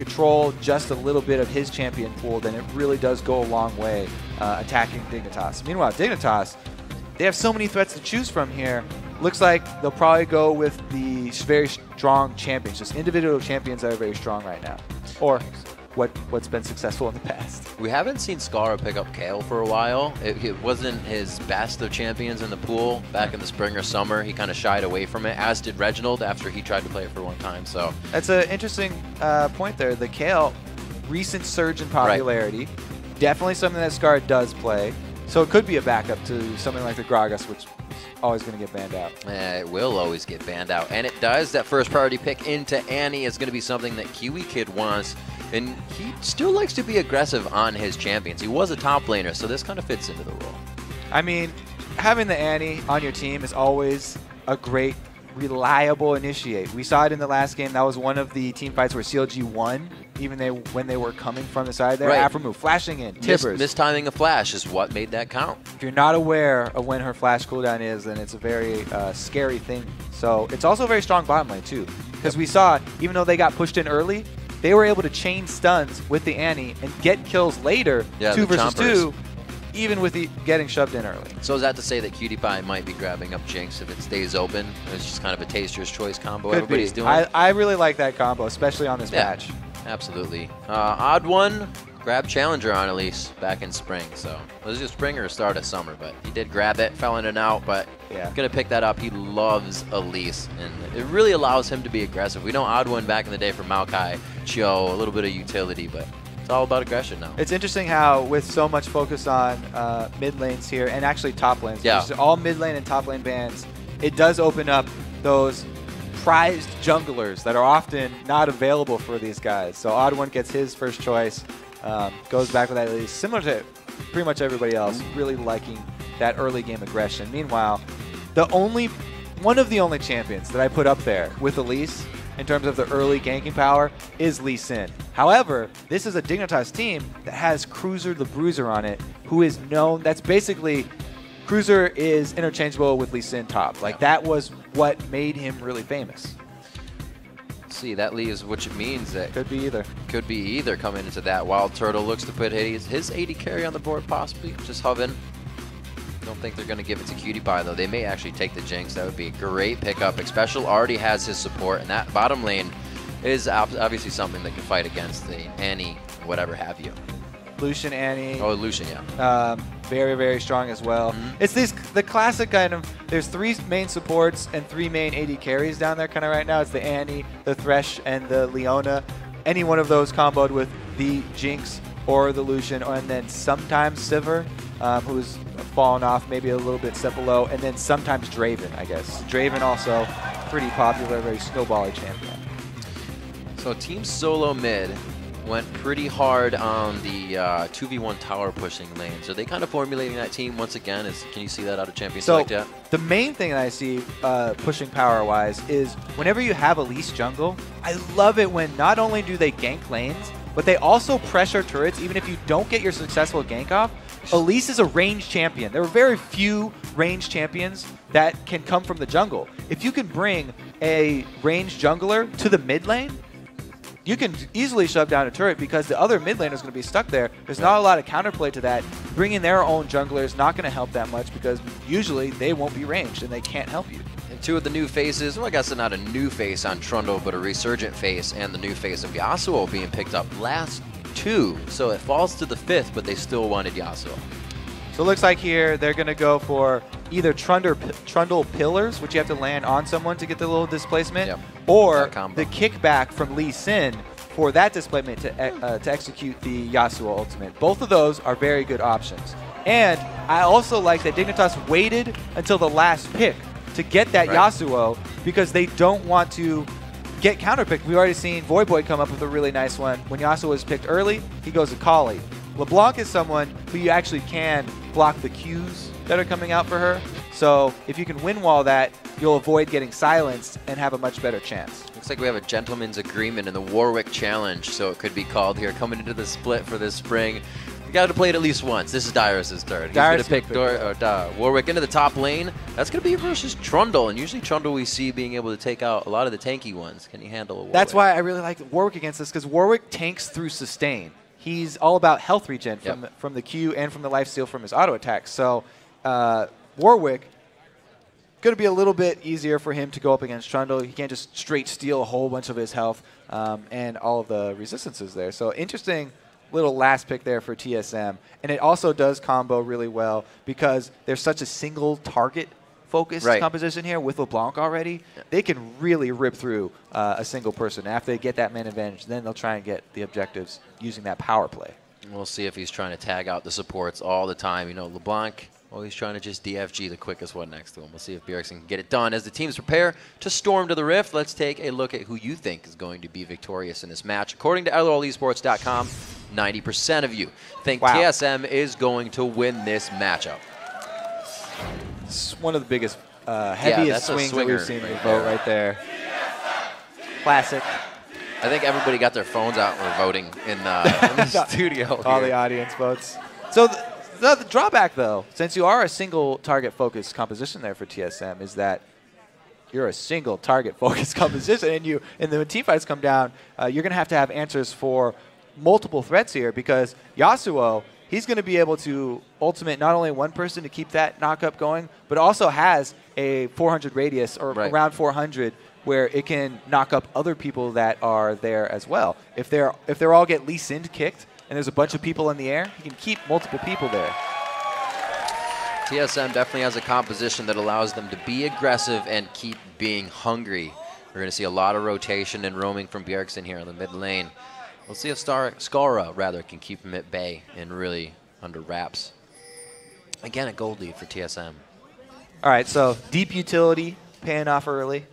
control just a little bit of his champion pool, then it really does go a long way attacking Dignitas. Meanwhile, Dignitas, they have so many threats to choose from here. Looks like they'll probably go with the very strong champions, just individual champions that are very strong right now, or what's been successful in the past. We haven't seen Skara pick up Kale for a while. It wasn't his best of champions in the pool back in the spring or summer. He kind of shied away from it, as did Reginald after he tried to play it for one time. So that's an interesting point there. The Kale, recent surge in popularity, definitely something that Skara does play. So it could be a backup to something like the Gragas, which is always going to get banned out. It will always get banned out, and it does. That first priority pick into Annie is going to be something that Kiwi Kid wants. And he still likes to be aggressive on his champions. He was a top laner, so this kind of fits into the role. I mean, having the Annie on your team is always a great, reliable initiate. We saw it in the last game. That was one of the team fights where CLG won, even when they were coming from the side there. Right. Afromu flashing in, Tibbers. Mistiming a flash is what made that count. If you're not aware of when her flash cooldown is, then it's a very scary thing. So it's also a very strong bottom lane, too. Because we saw, even though they got pushed in early, they were able to chain stuns with the Annie and get kills later, 2 versus 2, even with getting shoved in early. So is that to say that Cutie Pie might be grabbing up Jinx if it stays open? It's just kind of a taster's choice combo everybody's doing. I really like that combo, especially on this patch. Absolutely. Odd one, grab Challenger on Elise back in spring. So it was just spring or start of summer, but he did grab it, fell in and out, but going to pick that up. He loves Elise, and it really allows him to be aggressive. We know Odd one back in the day from Maokai, Chio, a little bit of utility, but it's all about aggression now. It's interesting how with so much focus on mid lanes here, and actually top lanes, all mid lane and top lane bans, it does open up those prized junglers that are often not available for these guys. So Odd one gets his first choice, goes back with that Elise, similar to pretty much everybody else, really liking that early game aggression. Meanwhile, one of the only champions that I put up there with Elise in terms of the early ganking power is Lee Sin. However, this is a Dignitas team that has Cruiser the Bruiser on it, who is known, that's basically, Cruiser is interchangeable with Lee Sin top. Like, that was what made him really famous. See, that leaves, which means that could be either. Could be either coming into that. Wild Turtle looks to put his 80 carry on the board, possibly, just hovering. Don't think they're going to give it to Cutie Pie, though. They may actually take the Jinx. That would be a great pickup. Xpecial already has his support, and that bottom lane is obviously something that can fight against the Annie, whatever have you. Lucian, Annie. Oh, Lucian, yeah. Very, very strong as well. It's the classic kind of, there's 3 main supports and 3 main AD carries down there kind of right now. It's the Annie, the Thresh, and the Leona. Any one of those comboed with the Jinx or the Lucian, and then sometimes Sivir, who's fallen off maybe a little bit step below, and then sometimes Draven, I guess. Draven also pretty popular, very snowbally champion. So Team Solo mid went pretty hard on the 2v1 tower pushing lanes. Are they kind of formulating that team once again? Can you see that out of Champion Select yet? The main thing that I see pushing power-wise is whenever you have Elise jungle, I love it when not only do they gank lanes, but they also pressure turrets even if you don't get your successful gank off. Elise is a range champion. There are very few range champions that can come from the jungle. If you can bring a ranged jungler to the mid lane, you can easily shove down a turret because the other mid laner is going to be stuck there. There's not a lot of counterplay to that. Bringing their own jungler is not going to help that much because usually they won't be ranged and they can't help you. And 2 of the new faces, well, I guess not a new face on Trundle, but a resurgent face, and the new face of Yasuo being picked up last 2. So it falls to the 5th, but they still wanted Yasuo. So it looks like here they're going to go for either Trundle pillars, which you have to land on someone to get the little displacement, or the kickback from Lee Sin for that displacement to execute the Yasuo ultimate. Both of those are very good options. And I also like that Dignitas waited until the last pick to get that Yasuo because they don't want to get counterpicked. We've already seen Voyboy come up with a really nice one. When Yasuo was picked early, he goes to Kali. LeBlanc is someone who you actually can block the Qs that are coming out for her. So if you can win wall that, you'll avoid getting silenced and have a much better chance. Looks like we have a gentleman's agreement in the Warwick Challenge, so it could be called here coming into the split for this spring. You got to play it at least once. This is Dyrus' turn. He's going to pick Warwick into the top lane. That's going to be versus Trundle, and usually Trundle we see being able to take out a lot of the tanky ones. Can he handle a Warwick? That's why I really like Warwick against this, because Warwick tanks through sustain. He's all about health regen from the Q and from the lifesteal from his auto attacks. So Warwick, going to be a little bit easier for him to go up against Trundle. He can't just straight steal a whole bunch of his health and all of the resistances there. So interesting little last pick there for TSM. And it also does combo really well because there's such a single target focused composition here with LeBlanc already. They can really rip through a single person. After they get that man advantage, then they'll try and get the objectives using that power play. We'll see if he's trying to tag out the supports all the time. You know, LeBlanc always trying to just DFG the quickest one next to him. We'll see if Bjergsen can get it done. As the teams prepare to storm to the Rift, let's take a look at who you think is going to be victorious in this match. According to LOLesports.com, 90% of you think TSM is going to win this matchup. It's one of the biggest, heaviest swings that we've seen in the vote right there. Classic. I think everybody got their phones out and were voting in the studio. All the audience votes. So the drawback, though, since you are a single target focused composition there for TSM, is that you're a single target focused composition, and when team fights come down, you're going to have answers for multiple threats here, because Yasuo, he's going to be able to ultimate not only one person to keep that knock-up going, but also has a 400 radius, or around 400, where it can knock up other people that are there as well. If they're all get Lee Sin kicked, and there's a bunch of people in the air, he can keep multiple people there. TSM definitely has a composition that allows them to be aggressive and keep being hungry. We're going to see a lot of rotation and roaming from Bjergsen here in the mid lane. We'll see if Skara can keep him at bay and really under wraps. Again, a gold lead for TSM. All right, so deep utility paying off early.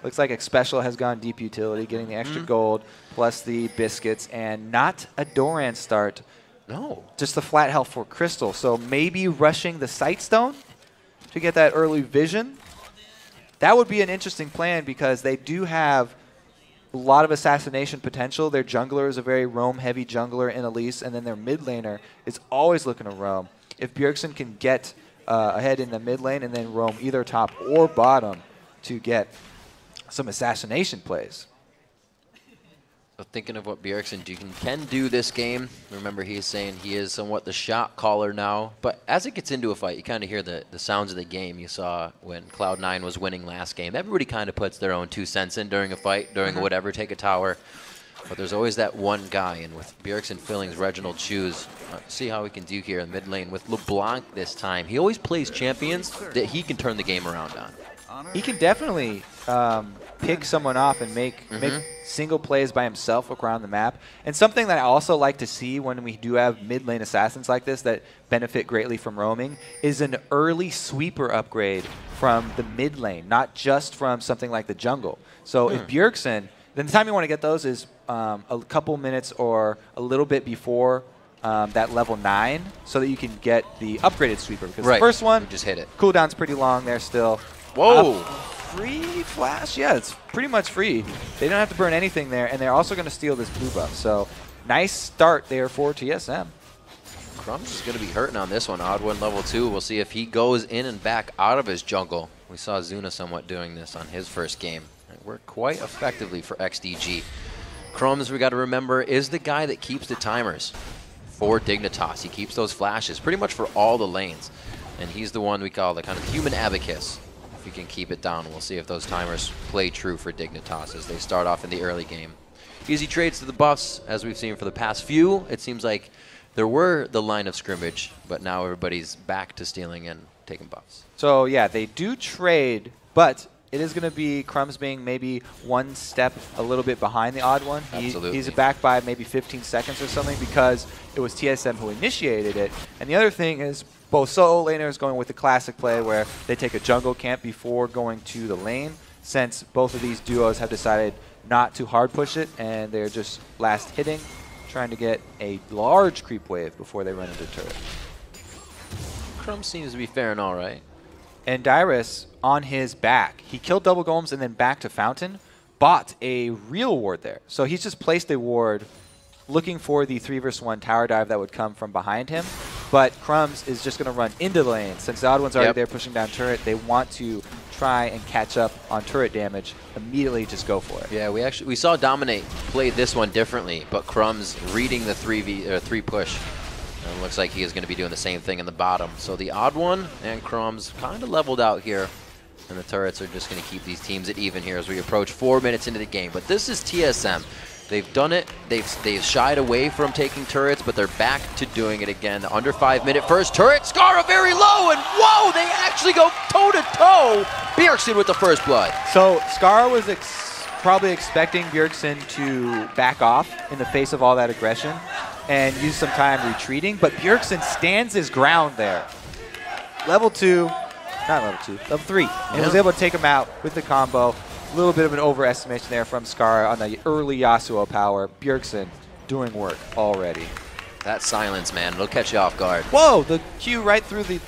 Looks like Xpecial has gone deep utility, getting the extra gold plus the biscuits, and not a Doran start. No. Just the flat health for Crystal. So maybe rushing the Sightstone to get that early vision. That would be an interesting plan because they do have a lot of assassination potential. Their jungler is a very roam-heavy jungler in Elise, and then their mid laner is always looking to roam. If Bjergsen can get ahead in the mid lane and then roam either top or bottom to get some assassination plays. So thinking of what Bjergsen can do this game, remember he is saying he is somewhat the shot caller now, but as it gets into a fight, you kind of hear the sounds of the game. You saw when Cloud9 was winning last game. Everybody kind of puts their own 2 cents in during a fight, during whatever, take a tower. But there's always that one guy, and with Bjergsen filling Reginald's shoes, see how he can do here in mid lane with LeBlanc this time. He always plays champions that he can turn the game around on. He can definitely pick someone off and make single plays by himself around the map. And something that I also like to see when we do have mid lane assassins like this that benefit greatly from roaming is an early sweeper upgrade from the mid lane, not just from something like the jungle. So if Bjergsen, then the time you want to get those is a couple minutes or a little bit before that level 9 so that you can get the upgraded sweeper. Because the first one, just hit it. Cooldown's pretty long there still. Whoa! Free flash? Yeah, it's pretty much free. They don't have to burn anything there, and they're also going to steal this blue buff. So nice start there for TSM. Crumbs is going to be hurting on this one. Odd one level 2. We'll see if he goes in and back out of his jungle. We saw Zuna somewhat doing this on his first game. It worked quite effectively for XDG. Crumbs, we got to remember, is the guy that keeps the timers for Dignitas. He keeps those flashes pretty much for all the lanes. And he's the one we call the kind of human abacus. If you can keep it down, we'll see if those timers play true for Dignitas as they start off in the early game. Easy trades to the buffs, as we've seen for the past few. It seems like there were the line of scrimmage, but now everybody's back to stealing and taking buffs. So yeah, they do trade, but it is going to be Crumbs being maybe one step a little bit behind the odd one. He's back by maybe 15 seconds or something because it was TSM who initiated it. And the other thing is both solo laners going with the classic play where they take a jungle camp before going to the lane, since both of these duos have decided not to hard push it and they're just last hitting, trying to get a large creep wave before they run into turret. Crumbs seems to be faring all right. And Dyrus on his back. He killed double golems and then back to Fountain, bought a real ward there. So he's just placed a ward looking for the 3 versus 1 tower dive that would come from behind him. But Crumbs is just going to run into the lane. Since the Odd One's already there pushing down turret, they want to try and catch up on turret damage. Immediately just go for it. Yeah, we saw Dominate play this one differently, but Crumbs reading the 3 push. And it looks like he is going to be doing the same thing in the bottom. So the Odd One and Crumbs kind of leveled out here. And the turrets are just going to keep these teams at even here as we approach 4 minutes into the game. But this is TSM. They've done it. They've shied away from taking turrets, but they're back to doing it again. The under 5 minute first turret. Skara very low, and whoa, they actually go toe-to-toe. Bjergsen with the first blood. So Skara was probably expecting Bjergsen to back off in the face of all that aggression and use some time retreating, but Bjergsen stands his ground there. Level 3, and was able to take him out with the combo. A little bit of an overestimation there from Skara on the early Yasuo power. Bjergsen doing work already. That silence, man, it'll catch you off guard. Whoa, the Q right through the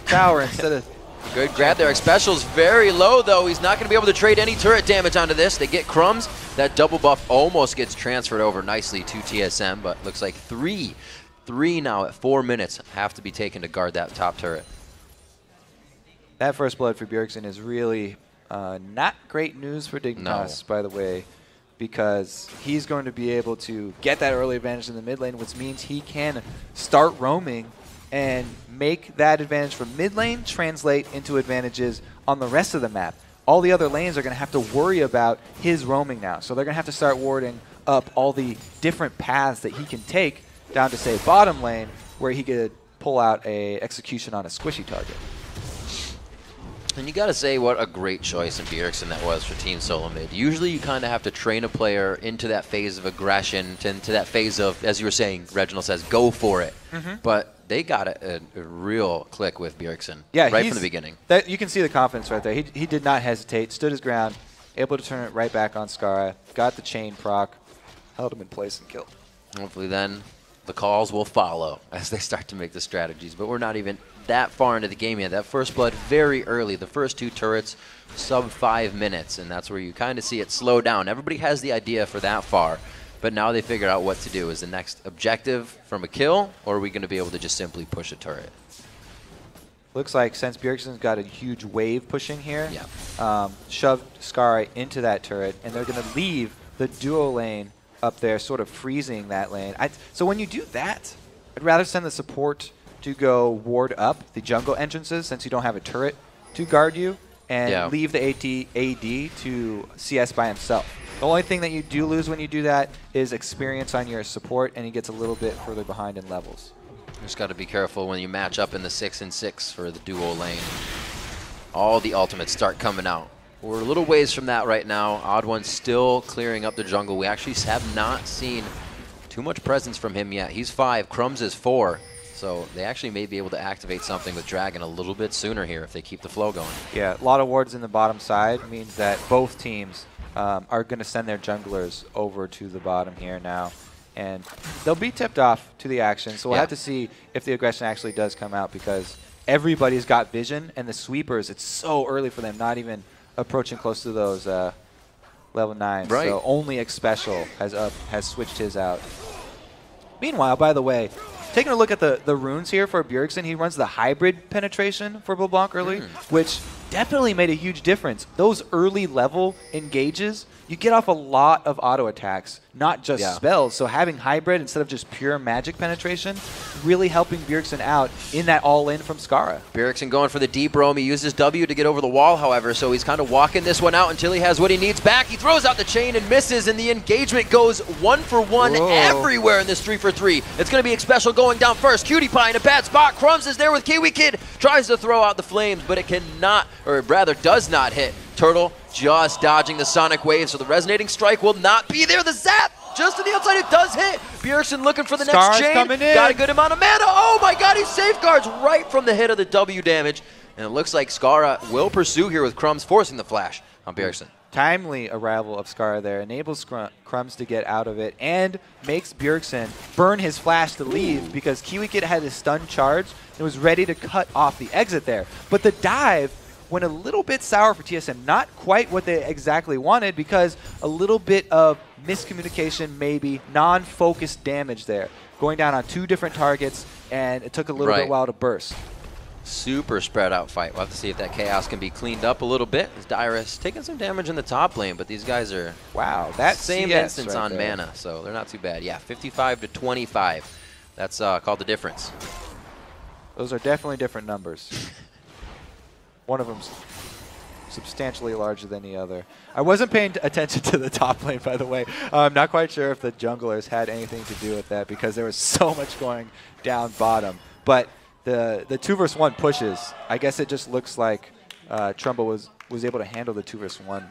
tower instead of... Good grab there. Special's very low, though. He's not going to be able to trade any turret damage onto this. They get Crumbs. That double buff almost gets transferred over nicely to TSM, but looks like three now at 4 minutes have to be taken to guard that top turret. That first blood for Bjergsen is really not great news for Dignitas, by the way, because he's going to be able to get that early advantage in the mid lane, which means he can start roaming and make that advantage from mid lane translate into advantages on the rest of the map. All the other lanes are going to have to worry about his roaming now, so they're going to have to start warding up all the different paths that he can take down to, say, bottom lane, where he could pull out a execution on a squishy target. And you got to say what a great choice in Bjergsen that was for Team Solo Mid. Usually you kind of have to train a player into that phase of aggression, into that phase of, as you were saying, Reginald says, go for it. But they got a real click with Bjergsen right from the beginning. You can see the confidence right there. He did not hesitate, stood his ground, able to turn it right back on Skara, got the chain proc, held him in place and killed. Hopefully then the calls will follow as they start to make the strategies. But we're not even that far into the game yet. That first blood very early. The first 2 turrets, sub 5 minutes, and that's where you kind of see it slow down. Everybody has the idea for that far, but now they figure out what to do. Is the next objective from a kill, or are we going to be able to just simply push a turret? Looks like since Bjergsen's got a huge wave pushing here, shoved Skara into that turret, and they're going to leave the duo lane up there, sort of freezing that lane. So when you do that, I'd rather send the support to go ward up the jungle entrances, since you don't have a turret to guard you, and leave the AD to CS by himself. The only thing that you do lose when you do that is experience on your support, and he gets a little bit further behind in levels. Just got to be careful when you match up in the 6-6 for the duo lane. All the ultimates start coming out. We're a little ways from that right now. Odd One still clearing up the jungle. We actually have not seen too much presence from him yet. He's 5, Crumbs is 4. So they actually may be able to activate something with Dragon a little bit sooner here if they keep the flow going. Yeah, a lot of wards in the bottom side means that both teams are going to send their junglers over to the bottom here now. And they'll be tipped off to the action, so we'll have to see if the aggression actually does come out, because everybody's got vision, and the sweepers, it's so early for them, not even approaching close to those level 9s. Right. So only Xpecial has switched his out. Meanwhile, by the way, taking a look at the runes here for Bjergsen, he runs the hybrid penetration for LeBlanc early, which definitely made a huge difference. Those early level engages, you get off a lot of auto attacks, not just spells. So having hybrid instead of just pure magic penetration, really helping Bjergsen out in that all-in from Skara. Bjergsen going for the deep roam. He uses W to get over the wall, however, so he's kind of walking this one out until he has what he needs back. He throws out the chain and misses, and the engagement goes 1-for-1 everywhere in this 3-for-3. It's going to be Xpecial going down first. Cutie Pie in a bad spot. Crumbs is there with Kiwi Kid. Tries to throw out the flames, but it cannot, or rather does not hit. Turtle just dodging the sonic wave, so the resonating strike will not be there. The zap just to the outside, it does hit. Bjergsen looking for the next chain. Got a good amount of mana. Oh my god, he safeguards right from the hit of the W damage. And it looks like Skara will pursue here with Crumbs forcing the flash on Bjergsen. Timely arrival of Skara there enables Crumbs to get out of it and makes Bjergsen burn his flash to leave, because Kiwi Kid had his stun charge and was ready to cut off the exit there. But the dive went a little bit sour for TSM. Not quite what they exactly wanted, because a little bit of miscommunication, maybe non-focused damage there. Going down on 2 different targets, and it took a little bit while to burst. Super spread out fight. We'll have to see if that chaos can be cleaned up a little bit. As Dyrus taking some damage in the top lane, but these guys are that same CS instance right on there. mana, so they're not too bad. Yeah, 55 to 25. That's called the difference. Those are definitely different numbers. One of them's substantially larger than the other. I wasn't paying attention to the top lane, by the way. I'm not quite sure if the junglers had anything to do with that, because there was so much going down bottom. But the 2 versus 1 pushes, I guess it just looks like Trumbull was able to handle the 2 versus 1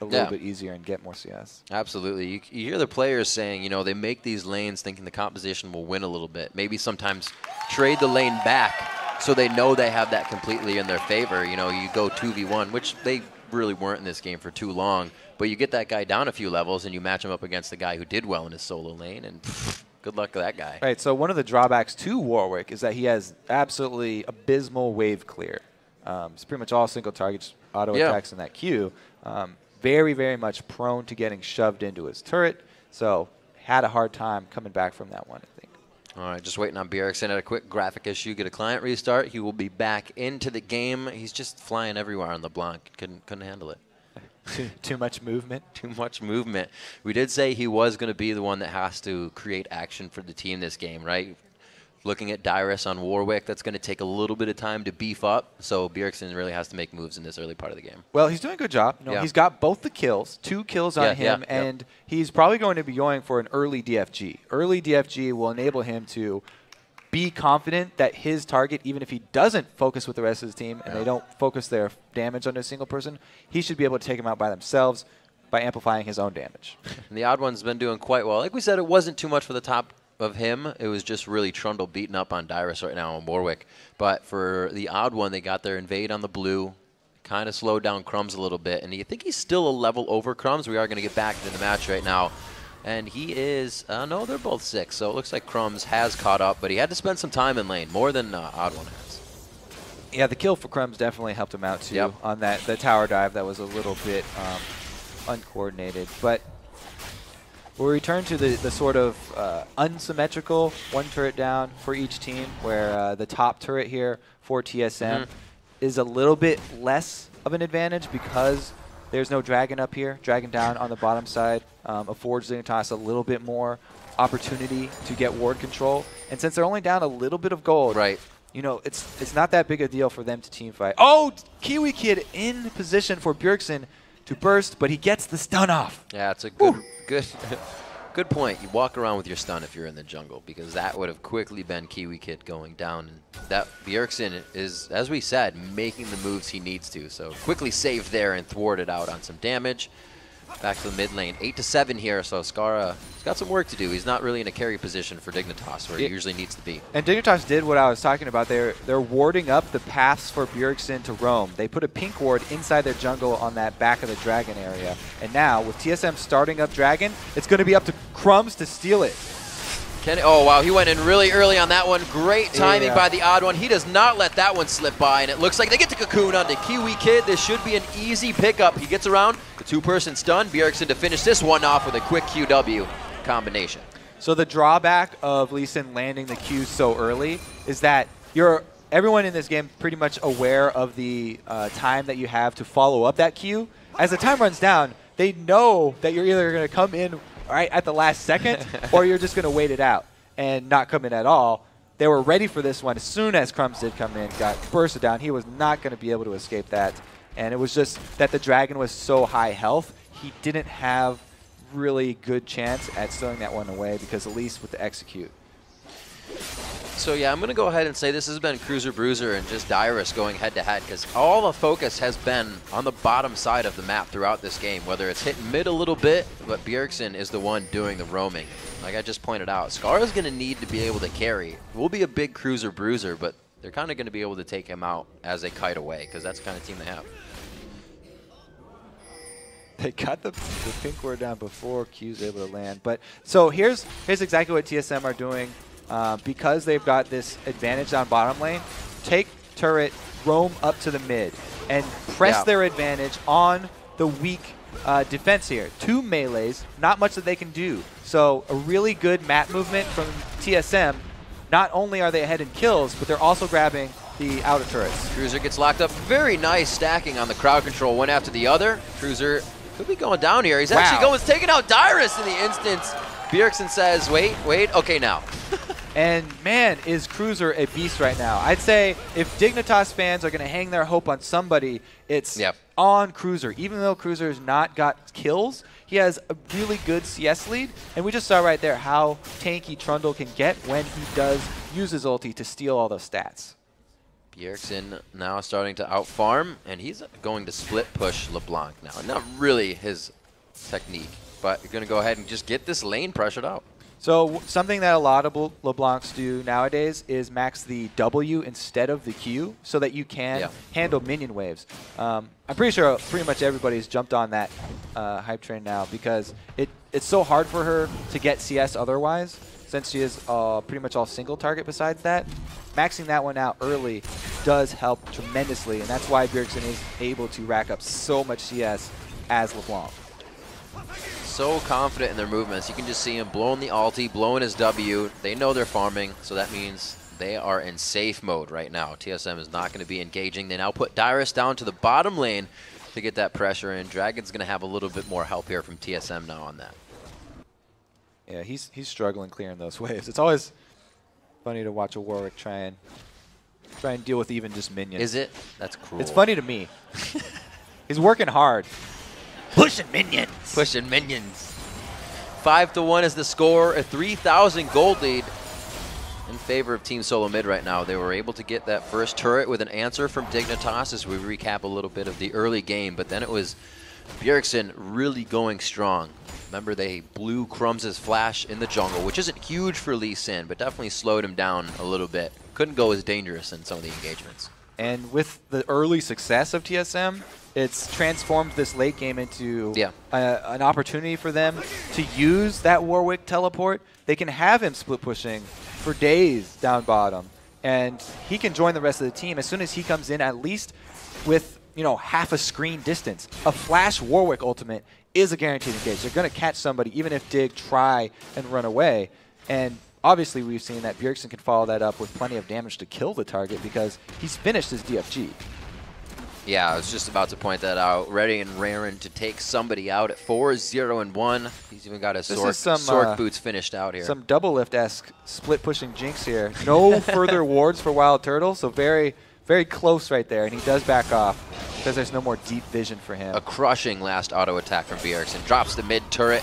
a little bit easier and get more CS. Absolutely. You hear the players saying, you know, they make these lanes thinking the composition will win a little bit. Maybe sometimes trade the lane back so they know they have that completely in their favor. You know, you go 2v1, which they really weren't in this game for too long, but you get that guy down a few levels and you match him up against the guy who did well in his solo lane, and good luck to that guy. Right, so one of the drawbacks to Warwick is that he has absolutely abysmal wave clear. It's pretty much all single targets, auto attacks in that queue. Very, very much prone to getting shoved into his turret, so had a hard time coming back from that one, I think. All right, just waiting on Bjergsen at a quick graphic issue. Get a client restart. He will be back into the game. He's just flying everywhere on LeBlanc. Couldn't handle it. Too much movement? Too much movement. We did say he was going to be the one that has to create action for the team this game, right? Looking at Dyrus on Warwick, that's going to take a little bit of time to beef up. So Bjergsen really has to make moves in this early part of the game. Well, he's doing a good job. You know, he's got both the kills, 2 kills on him, and he's probably going to be going for an early DFG. Early DFG will enable him to be confident that his target, even if he doesn't focus with the rest of his team and they don't focus their damage on a single person, he should be able to take them out by themselves by amplifying his own damage. And the Odd One's been doing quite well. Like we said, it wasn't too much for the top of him. It was just really Trundle beating up on Dyrus right now on Warwick. But for the Odd One, they got their invade on the blue, kind of slowed down Crumbs a little bit. And you think he's still a level over Crumbs. We are going to get back into the match right now. And he is, no, they're both 6. So it looks like Crumbs has caught up, but he had to spend some time in lane, more than Odd One has. Yeah, the kill for Crumbs definitely helped him out too on that the tower dive that was a little bit uncoordinated. But we'll return to the sort of unsymmetrical 1 turret down for each team, where the top turret here for TSM is a little bit less of an advantage because there's no dragon up here. Dragon down on the bottom side affords Dignitas a little bit more opportunity to get ward control. And since they're only down a little bit of gold, you know, it's not that big a deal for them to team fight. Oh, Kiwi Kid in position for Bjergsen to burst, but he gets the stun off. Yeah, it's a good point. You walk around with your stun if you're in the jungle, because that would have quickly been Kiwi Kid going down. And that Bjergsen is, as we said, making the moves he needs to. So quickly saved there and thwarted out on some damage. Back to the mid lane. 8-7 here, so Skara has got some work to do. He's not really in a carry position for Dignitas, where he usually needs to be. And Dignitas did what I was talking about. They're warding up the paths for Bjergsen to roam. They put a pink ward inside their jungle on that back of the dragon area. And now, with TSM starting up dragon, it's going to be up to Crumbs to steal it. Oh, wow, he went in really early on that one. Great timing by the Odd One. He does not let that one slip by, and it looks like they get the cocoon onto Kiwi Kid. This should be an easy pickup. He gets around the 2-person stun. Bjergsen to finish this one off with a quick QW combination. So the drawback of Lee Sin landing the Q so early is that everyone in this game pretty much aware of the time that you have to follow up that Q. As the time runs down, they know that you're either going to come in right at the last second, or you're just going to wait it out and not come in at all. They were ready for this one. As soon as Crumbs did come in, got bursted down, he was not going to be able to escape that. And it was just that the dragon was so high health, he didn't have really good chance at stealing that one away, because Elise with the execute. So yeah, I'm going to go ahead and say this has been Cruiser Bruiser and just Dyrus going head-to-head, because all the focus has been on the bottom side of the map throughout this game, whether it's hitting mid a little bit, but Bjergsen is the one doing the roaming. Like I just pointed out, Skara's going to need to be able to carry. Will be a big Cruiser Bruiser, but they're kind of going to be able to take him out as they kite away, because that's the kind of team they have. They got the pink ward down before Q's able to land. But so here's exactly what TSM are doing. Because they've got this advantage on bottom lane, take turret roam up to the mid and press their advantage on the weak defense here. 2 melees, not much that they can do. So a really good map movement from TSM. Not only are they ahead in kills, but they're also grabbing the outer turrets. Cruiser gets locked up. Very nice stacking on the crowd control, one after the other. Cruiser could be going down here. He's actually going, taking out Dyrus in the instance. Bjergsen says, wait, okay now. And man, is Cruiser a beast right now. I'd say if Dignitas fans are going to hang their hope on somebody, it's on Cruiser. Even though Cruiser's not got kills, he has a really good CS lead. And we just saw right there how tanky Trundle can get when he does use his ulti to steal all those stats. Bjergsen now starting to outfarm, and he's going to split push LeBlanc now. Not really his technique, but you're going to go ahead and just get this lane pressured out. So something that a lot of LeBlancs do nowadays is max the W instead of the Q so that you can handle minion waves. I'm pretty sure pretty much everybody's jumped on that hype train now because it's so hard for her to get CS otherwise since she is pretty much all single target besides that. Maxing that one out early does help tremendously, and that's why Bjergsen is able to rack up so much CS as LeBlanc. So confident in their movements. You can just see him blowing the ulti, blowing his W. They know they're farming, so that means they are in safe mode right now. TSM is not going to be engaging. They now put Dyrus down to the bottom lane to get that pressure in. Dragon's going to have a little bit more help here from TSM now on that. Yeah, he's struggling clearing those waves. It's always funny to watch a Warwick try and deal with even just minions. Is it? That's cruel. It's funny to me. He's working hard. Pushing minions. Pushing minions. 5-1 is the score. A 3,000 gold lead in favor of Team Solo Mid right now. They were able to get that first turret with an answer from Dignitas as we recap a little bit of the early game, but then it was Bjergsen really going strong. Remember, they blew Crumbs' flash in the jungle, which isn't huge for Lee Sin, but definitely slowed him down a little bit. Couldn't go as dangerous in some of the engagements. And with the early success of TSM, it's transformed this late game into an opportunity for them to use that Warwick teleport. They can have him split pushing for days down bottom, and he can join the rest of the team as soon as he comes in, at least with half a screen distance. A flash Warwick ultimate is a guaranteed engage. They're going to catch somebody even if Dig try and run away. And obviously we've seen that Bjergsen can follow that up with plenty of damage to kill the target because he's finished his DFG. Yeah, I was just about to point that out. Ready and raring to take somebody out at 4-0-1. He's even got his sword boots finished out here. Some double lift-esque split pushing Jinx here. No further wards for Wild Turtle, so very, very close right there. And he does back off because there's no more deep vision for him. A crushing last auto attack from Bjergsen. Drops the mid turret.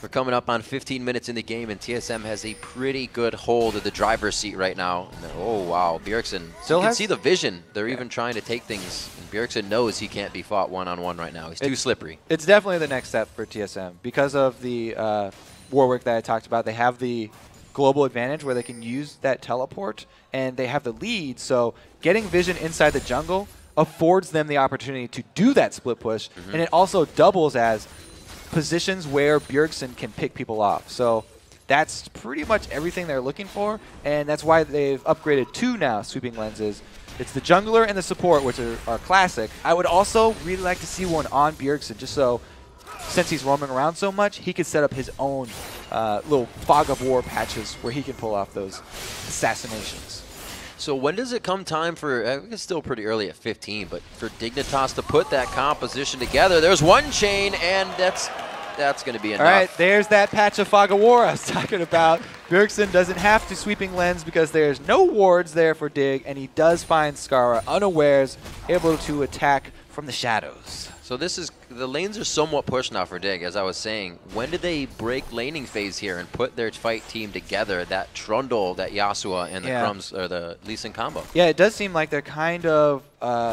We're coming up on 15 minutes in the game, and TSM has a pretty good hold of the driver's seat right now. Oh, wow. Bjergsen, you can see the vision. They're even trying to take things, and Bjergsen knows he can't be fought one-on-one right now. He's too slippery. It's definitely the next step for TSM. Because of the Warwick that I talked about, they have the global advantage where they can use that teleport, and they have the lead, so getting vision inside the jungle affords them the opportunity to do that split push, and it also doubles as positions where Bjergsen can pick people off. So that's pretty much everything they're looking for, and that's why they've upgraded 2 now sweeping lenses. It's the jungler and the support, which are classic. I would also really like to see one on Bjergsen, just so, since he's roaming around so much, he could set up his own little fog of war patches where he can pull off those assassinations. So when does it come time for, it's still pretty early at 15, but for Dignitas to put that composition together? There's one chain, and that's going to be enough. All right, there's that patch of Fog of War I was talking about. Bjergsen doesn't have to sweeping lens because there's no wards there for Dig, and he does find Skara unawares, able to attack from the shadows. So the lanes are somewhat pushed now for Dig, as I was saying. When did they break laning phase here and put their fight team together? That Trundle, that Yasuo, and the Crumbs, or the Lee Sin combo. Yeah, it does seem like they're kind of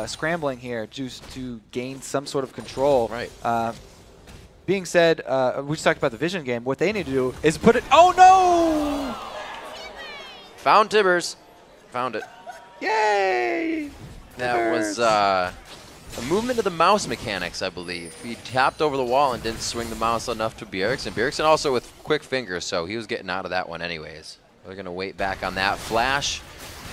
scrambling here just to gain some sort of control. Right. Being said, we just talked about the vision game. What they need to do is put it. Oh no! Found Tibbers. Found it. Yay! That was a movement of the mouse mechanics, I believe. He tapped over the wall and didn't swing the mouse enough to Bjergsen. Bjergsen also with quick fingers, so he was getting out of that one anyways. We're going to wait back on that flash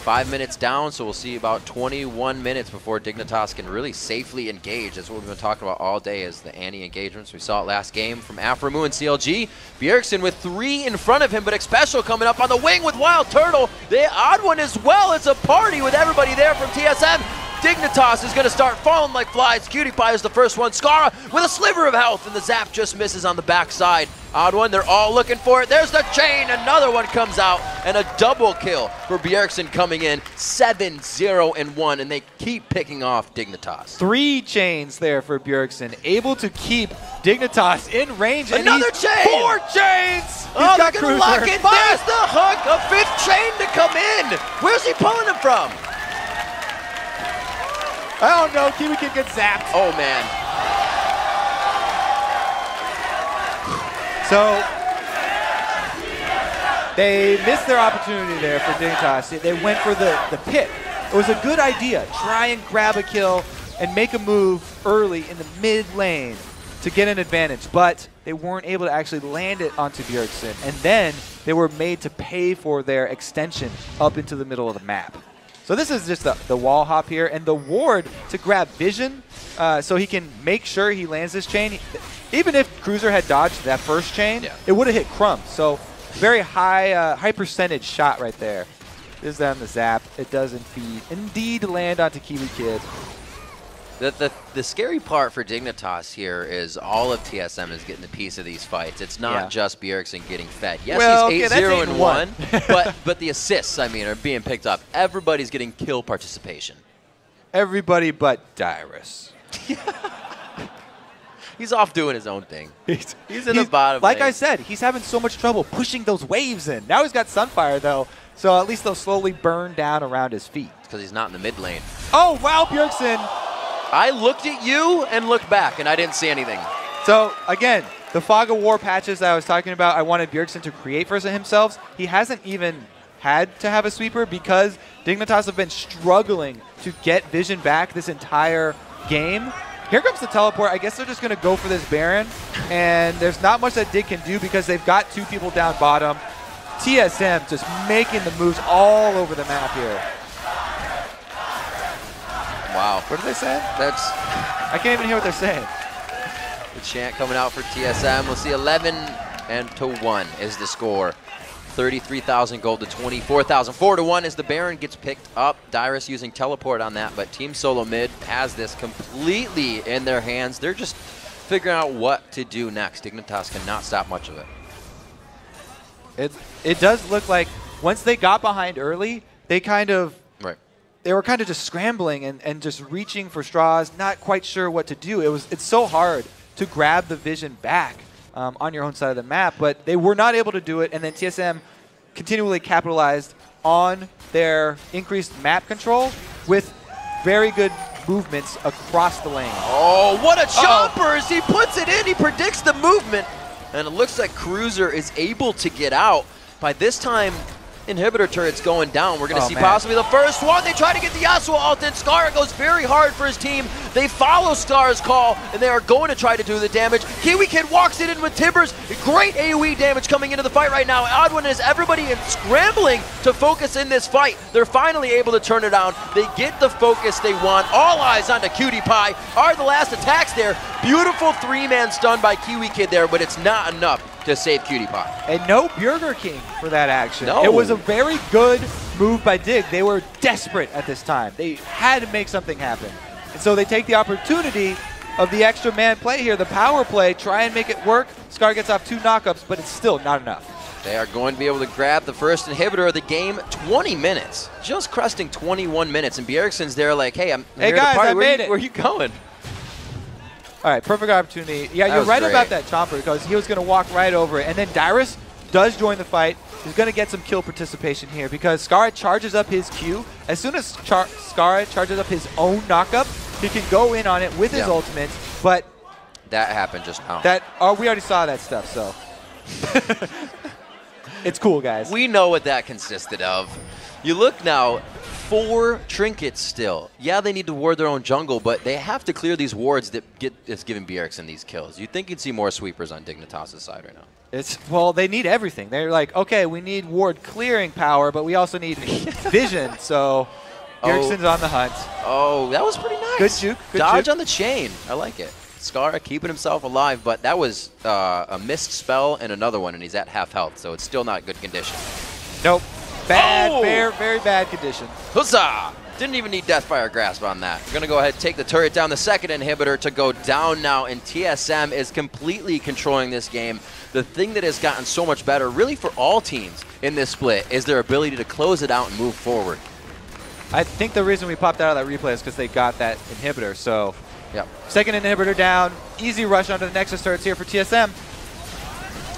5 minutes down, so we'll see about 21 minutes before Dignitas can really safely engage. That's what we've been talking about all day, is the anti-engagements. We saw it last game from Aframu and CLG. Bjergsen with 3 in front of him, but Expecial coming up on the wing with Wild Turtle. The odd one as well. It's a party with everybody there from TSM. Dignitas is going to start falling like flies. Cutie Pie is the first one. Skara with a sliver of health, and the zap just misses on the backside. Odd one, they're all looking for it. There's the chain. Another one comes out, and a double kill for Bjergsen coming in. 7-0-1, and they keep picking off Dignitas. 3 chains there for Bjergsen, able to keep Dignitas in range. Another chain! 4 chains! Oh, they're going to lock it. There's the hook. A 5th chain to come in. Where's he pulling him from? I don't know. Kiwi Kid gets zapped. Oh, man. So they missed their opportunity there for Dignitas. They went for the pit. It was a good idea. Try and grab a kill and make a move early in the mid lane to get an advantage. But they weren't able to actually land it onto Bjergsen. And then they were made to pay for their extension up into the middle of the map. So this is just the wall hop here, and the ward to grab vision so he can make sure he lands this chain. Even if Cruiser had dodged that first chain, it would have hit Crumb. So very high percentage shot right there. This is on the zap. It does indeed land onto Kiwi Kid. The scary part for Dignitas here is all of TSM is getting a piece of these fights. It's not just Bjergsen getting fed. Yes, well, he's 8-0-1, but the assists, I mean, are being picked up. Everybody's getting kill participation. Everybody but Dyrus. He's off doing his own thing. He's in the bottom Like lane. I said, he's having so much trouble pushing those waves in. Now he's got Sunfire, though, so at least they'll slowly burn down around his feet. Because he's not in the mid lane. Oh, wow, Bjergsen. I looked at you and looked back, and I didn't see anything. So, again, the Fog of War patches that I was talking about, I wanted Bjergsen to create for himself. He hasn't even had to have a sweeper because Dignitas have been struggling to get vision back this entire game. Here comes the teleport. I guess they're just going to go for this Baron, and there's not much that Dig can do because they've got 2 people down bottom. TSM just making the moves all over the map here. Wow. What are they saying? I can't even hear what they're saying. The chant coming out for TSM. We'll see 11-1 is the score. 33,000 gold to 24,000. 4-1 as the Baron gets picked up. Dyrus using teleport on that, but Team Solo Mid has this completely in their hands. They're just figuring out what to do next. Dignitas cannot stop much of it. It does look like once they got behind early, they kind of they were kind of just scrambling and just reaching for straws, not quite sure what to do. It's so hard to grab the vision back on your own side of the map, but they were not able to do it, and then TSM continually capitalized on their increased map control with very good movements across the lane. Oh, what a chomper! As he puts it in, he predicts the movement, and it looks like Cruiser is able to get out. By this time, inhibitor turret's going down. We're going to see possibly the first one. They try to get the Yasuo ult in. Skara goes very hard for his team. They follow Skara's call, and they are going to try to do the damage. Kiwi Kid walks it in with Timbers. Great AoE damage coming into the fight right now. Odd one is everybody scrambling to focus in this fight. They're finally able to turn it on. They get the focus they want. All eyes onto Cutie Pie. Are the last attacks there. Beautiful 3-man stun by Kiwi Kid there, but it's not enough to save Cutie Pie. And no Burger King for that action. No. It was a very good move by Dig. They were desperate at this time. They had to make something happen. And so they take the opportunity of the extra man play here, the power play, try and make it work. Scar gets off 2 knockups, but it's still not enough. They are going to be able to grab the first inhibitor of the game. 20 minutes, just cresting 21 minutes. And Bjergsen's there like, hey, I'm here guys, to party. I made it. Where are you going? All right, perfect opportunity. Yeah, you're right about that chomper because he was going to walk right over it. And then Dyrus does join the fight. He's going to get some kill participation here because Skara charges up his Q. As soon as Skara charges up his own knockup, he can go in on it with his ultimate. But that happened just now. We already saw that stuff, so it's cool, guys. We know what that consisted of. You look now, 4 trinkets still. Yeah, they need to ward their own jungle, but they have to clear these wards that's giving Bjergsen these kills. You'd think you'd see more sweepers on Dignitas' side right now. Well, they need everything. They're like, okay, we need ward clearing power, but we also need vision. So Bjergsen's on the hunt. Oh, that was pretty nice. Good juke. Good Dodge juke. on the chain. I like it. Scar keeping himself alive, but that was a missed spell and another one, and he's at half health, so it's still not good condition. Nope. Bad, very bad condition. Huzzah! Didn't even need Deathfire Grasp on that. We're going to go ahead and take the turret down, the second inhibitor to go down now, and TSM is completely controlling this game. The thing that has gotten so much better, really for all teams in this split, is their ability to close it out and move forward. I think the reason we popped out of that replay is because they got that inhibitor, so yep. Second inhibitor down, easy rush onto the Nexus turrets here for TSM.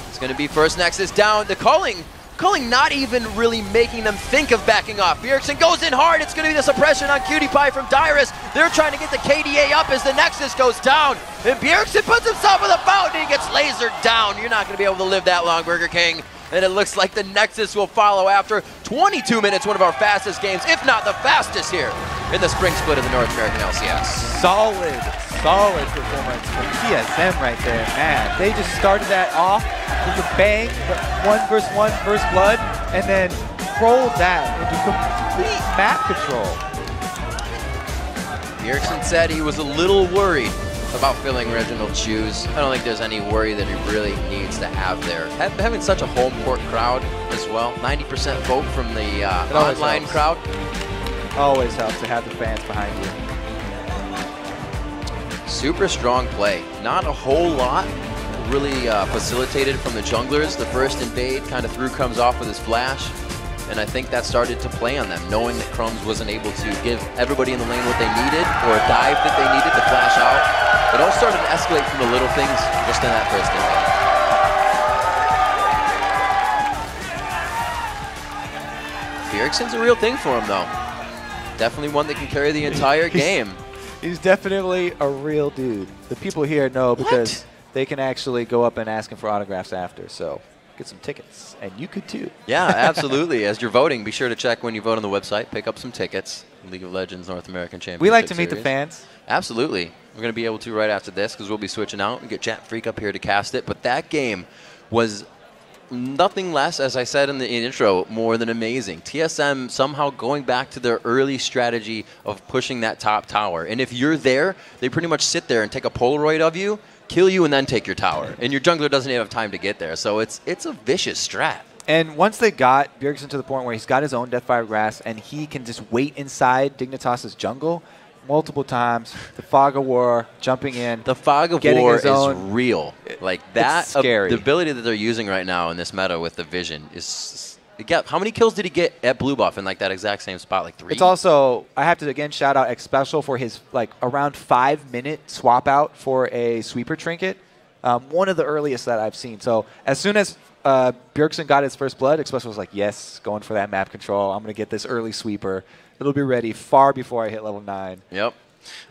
It's going to be first Nexus down. The calling not even really making them think of backing off. Bjergsen goes in hard. It's going to be the suppression on Cutie Pie from Dyrus. They're trying to get the KDA up as the Nexus goes down. And Bjergsen puts himself in the fountain. He gets lasered down. You're not going to be able to live that long, Burger King. And it looks like the Nexus will follow after 22 minutes, one of our fastest games, if not the fastest here in the spring split of the North American LCS. Solid performance from TSM right there, man. They just started that off with a bang, 1 versus 1 first blood, and then rolled that into complete map control. Bjergsen said he was a little worried about filling Reginald's shoes. I don't think there's any worry that he really needs to have there. Having such a home court crowd as well, 90% vote from the online crowd. Always helps to have the fans behind you. Super strong play. Not a whole lot really facilitated from the junglers. The first invade kind of comes off with his flash. And I think that started to play on them, knowing that Crumbs wasn't able to give everybody in the lane what they needed or a dive that they needed to flash out. It all started to escalate from the little things just in that first invade. Bjergsen's a real thing for him, though. Definitely one that can carry the entire game. He's definitely a real dude. The people here know because they can actually go up and ask him for autographs after, so get some tickets, and you could too. Yeah, absolutely. As you're voting, be sure to check when you vote on the website. Pick up some tickets. League of Legends North American Championship We like to meet Series. the fans. Absolutely. We're going to be able to right after this because we'll be switching out and get Chat Freak up here to cast it. But that game was nothing less, as I said in the intro, more than amazing. TSM somehow going back to their early strategy of pushing that top tower. And if you're there, they pretty much sit there and take a Polaroid of you, kill you, and then take your tower. And your jungler doesn't even have time to get there. So it's a vicious strat. And once they got Bjergsen to the point where he's got his own Deathfire Grass and he can just wait inside Dignitas' jungle multiple times, the Fog of War, jumping in. The Fog of War is real. Like that, it's scary. The ability that they're using right now in this meta with the vision is... How many kills did he get at blue buff in like that exact same spot? Like 3? It's also, I have to again shout out X Special for his like around 5-minute swap out for a sweeper trinket. One of the earliest that I've seen. So as soon as Bjergsen got his first blood, X Special was like, yes, going for that map control. I'm going to get this early sweeper. It'll be ready far before I hit level 9. Yep.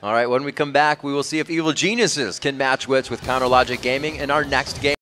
All right, when we come back, we will see if Evil Geniuses can match wits with Counter Logic Gaming in our next game.